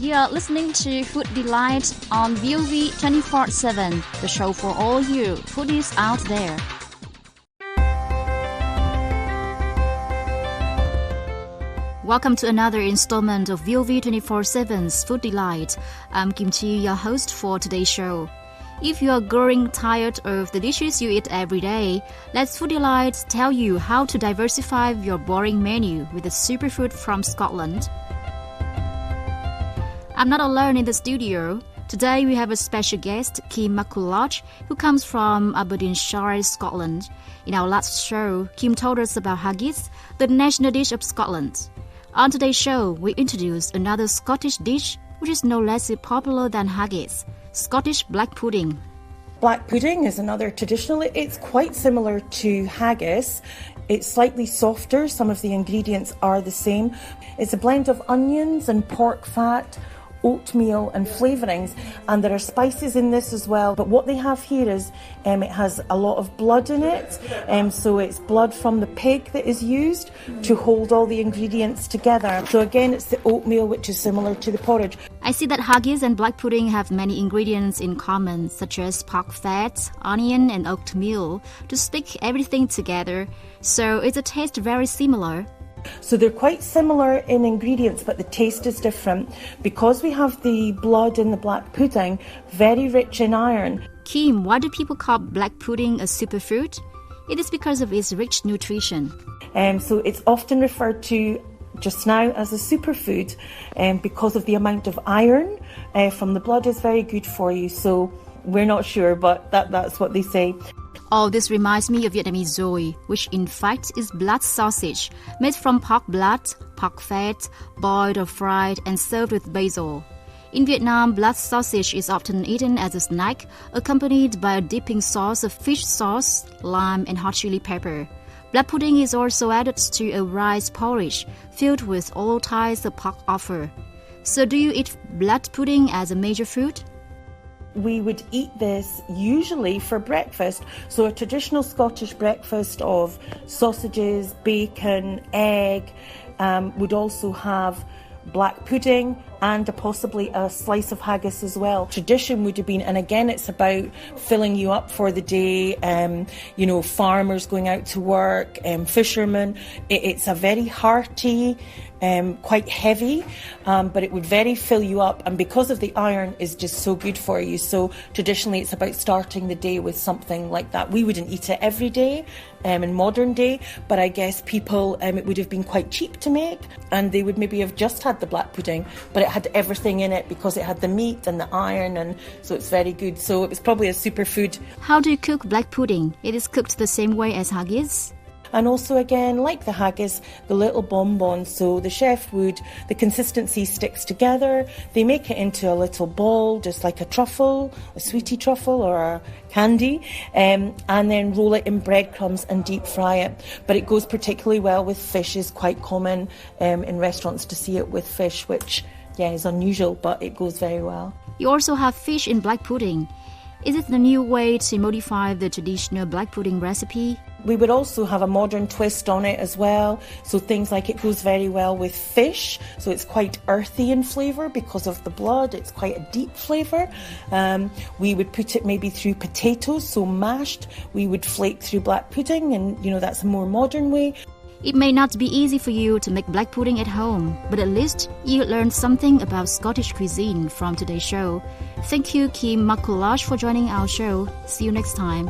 You are listening to Food Delight on VOV 24/7, the show for all you foodies out there. Welcome to another installment of VOV 24/7's Food Delight. I'm Kim Chi, your host for today's show. If you are growing tired of the dishes you eat every day, let Food Delight tell you how to diversify your boring menu with a superfood from Scotland. I'm not alone in the studio. Today we have a special guest, Kim McCulloch, who comes from Aberdeenshire, Scotland. In our last show, Kim told us about haggis, the national dish of Scotland. On today's show, we introduce another Scottish dish which is no less popular than haggis, Scottish black pudding. Black pudding is another traditional. It's quite similar to haggis. It's slightly softer. Some of the ingredients are the same. It's a blend of onions and pork fat, oatmeal and flavourings, and there are spices in this as well. But what they have here is it has a lot of blood in it, so it's blood from the pig that is used to hold all the ingredients together. So again, it's the oatmeal, which is similar to the porridge. I see that haggis and black pudding have many ingredients in common, such as pork fat, onion and oatmeal, to stick everything together. So is the taste very similar? So they're quite similar in ingredients, but the taste is different. Because we have the blood in the black pudding, very rich in iron. Kim, why do people call black pudding a superfood? It is because of its rich nutrition. So it's often referred to just now as a superfood because of the amount of iron from the blood is very good for you. So we're not sure, but that's what they say. Oh, this reminds me of Vietnamese xôi, which in fact is blood sausage, made from pork blood, pork fat, boiled or fried and served with basil. In Vietnam, blood sausage is often eaten as a snack, accompanied by a dipping sauce of fish sauce, lime and hot chili pepper. Blood pudding is also added to a rice porridge filled with all types of pork offer. So do you eat blood pudding as a major food? We would eat this usually for breakfast. So a traditional Scottish breakfast of sausages, bacon, egg, would also have black pudding and possibly a slice of haggis as well. Tradition would have been, and again it's about filling you up for the day, farmers going out to work, fishermen. It's a very hearty, quite heavy, but it would very fill you up, and because of the iron is just so good for you. So traditionally it's about starting the day with something like that. We wouldn't eat it every day in modern day, but I guess people, it would have been quite cheap to make, and they would maybe have just had the black pudding, but it had everything in it because it had the meat and the iron, and so it's very good. So it was probably a superfood. How do you cook black pudding? It is cooked the same way as haggis? And also again, like the haggis, the little bonbons. So the chef the consistency sticks together. They make it into a little ball, just like a truffle, a sweetie truffle or a candy, and then roll it in breadcrumbs and deep fry it. But it goes particularly well with fish. Is quite common in restaurants to see it with fish, which is unusual, but it goes very well. You also have fish in black pudding. Is it the new way to modify the traditional black pudding recipe? We would also have a modern twist on it as well. So things like it goes very well with fish. So it's quite earthy in flavour because of the blood. It's quite a deep flavour. We would put it maybe through potatoes, so mashed. We would flake through black pudding, and that's a more modern way. It may not be easy for you to make black pudding at home, but at least you learned something about Scottish cuisine from today's show. Thank you, Kim McCulloch, for joining our show. See you next time.